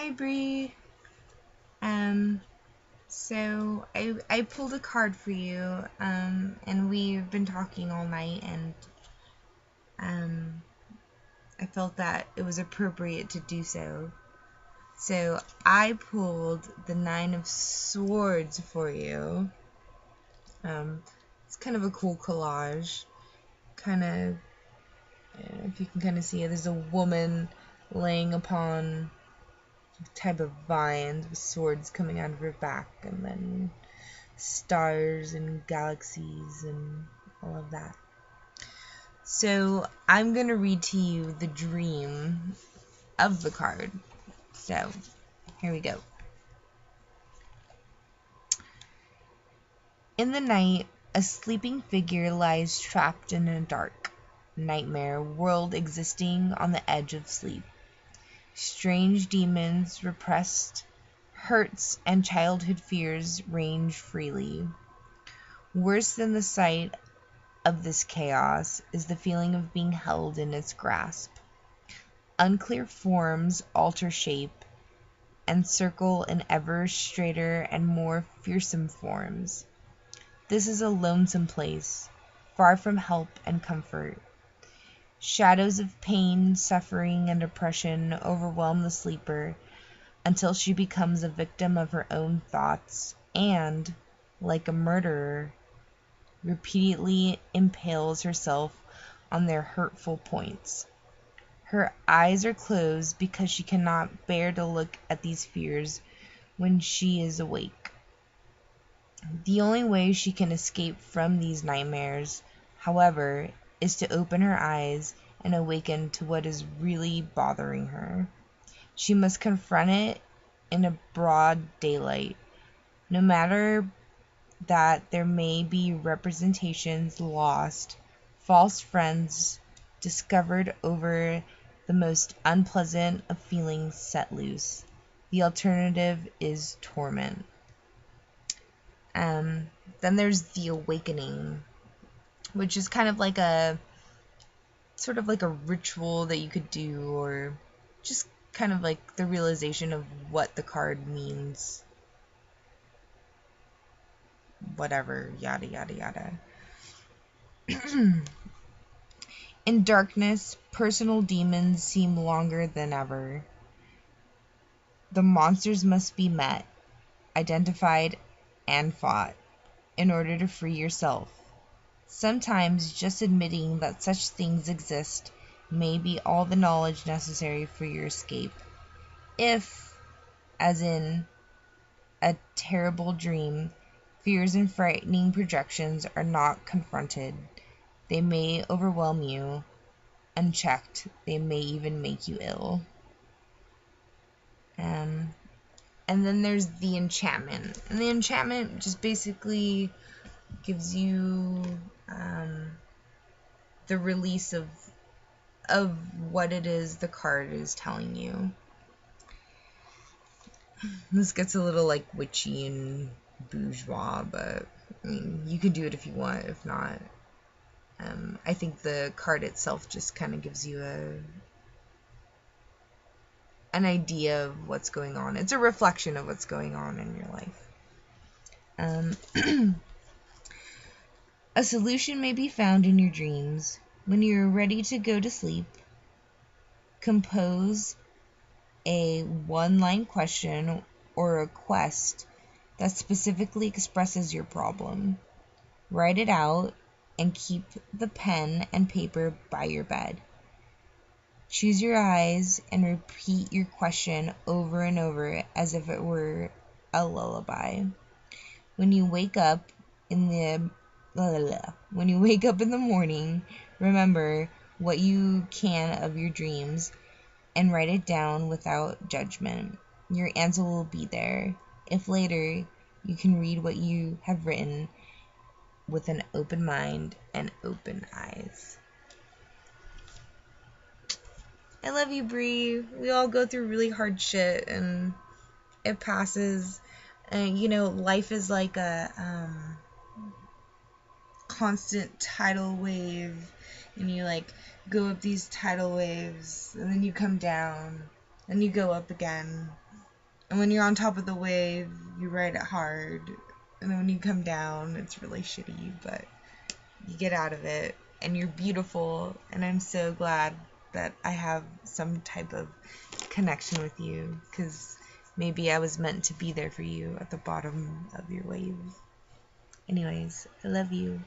Hi, Bree. So I pulled a card for you, and we've been talking all night, and um, I felt that it was appropriate to do so. So I pulled the Nine of Swords for you. It's kind of a cool collage. Kind of, if you can kind of see it, there's a woman laying upon type of vines with swords coming out of her back, and then stars and galaxies and all of that. So I'm going to read to you the dream of the card. So here we go. In the night, a sleeping figure lies trapped in a dark nightmare world existing on the edge of sleep. Strange demons, repressed hurts, and childhood fears range freely. Worse than the sight of this chaos is the feeling of being held in its grasp. Unclear forms alter shape and circle in ever straighter and more fearsome forms. This is a lonesome place, far from help and comfort. Shadows of pain, suffering, and oppression overwhelm the sleeper until she becomes a victim of her own thoughts and, like a murderer, repeatedly impales herself on their hurtful points. Her eyes are closed because she cannot bear to look at these fears when she is awake. The only way she can escape from these nightmares, however, is to open her eyes and awaken to what is really bothering her. She must confront it in a broad daylight. No matter that there may be representations lost, false friends discovered, over the most unpleasant of feelings set loose. The alternative is torment. Then there's the awakening, which is kind of like a sort of like a ritual that you could do, or just kind of like the realization of what the card means. Whatever, yada yada yada. In darkness, personal demons seem longer than ever. The monsters must be met, identified, and fought in order to free yourself. Sometimes just admitting that such things exist may be all the knowledge necessary for your escape. If, as in a terrible dream, fears and frightening projections are not confronted, they may overwhelm you. Unchecked, they may even make you ill. And then there's the enchantment. And the enchantment just basically gives you the release of what it is the card is telling you. This gets a little like witchy and bourgeois, but I mean, you can do it if you want. If not, I think the card itself just kind of gives you an idea of what's going on. It's a reflection of what's going on in your life. A solution may be found in your dreams. When you're ready to go to sleep, compose a one-line question or request that specifically expresses your problem. Write it out and keep the pen and paper by your bed. Choose your eyes and repeat your question over and over as if it were a lullaby. When you wake up in the morning, remember what you can of your dreams and write it down without judgment. Your answer will be there. If later, you can read what you have written with an open mind and open eyes. I love you, Bree. We all go through really hard shit, and it passes. And life is like a constant tidal wave, and you like go up these tidal waves, and then you come down, and you go up again, And when you're on top of the wave, you ride it hard. And then when you come down, it's really shitty, but you get out of it. And you're beautiful. And I'm so glad that I have some type of connection with you. Because maybe I was meant to be there for you at the bottom of your wave. Anyways, I love you.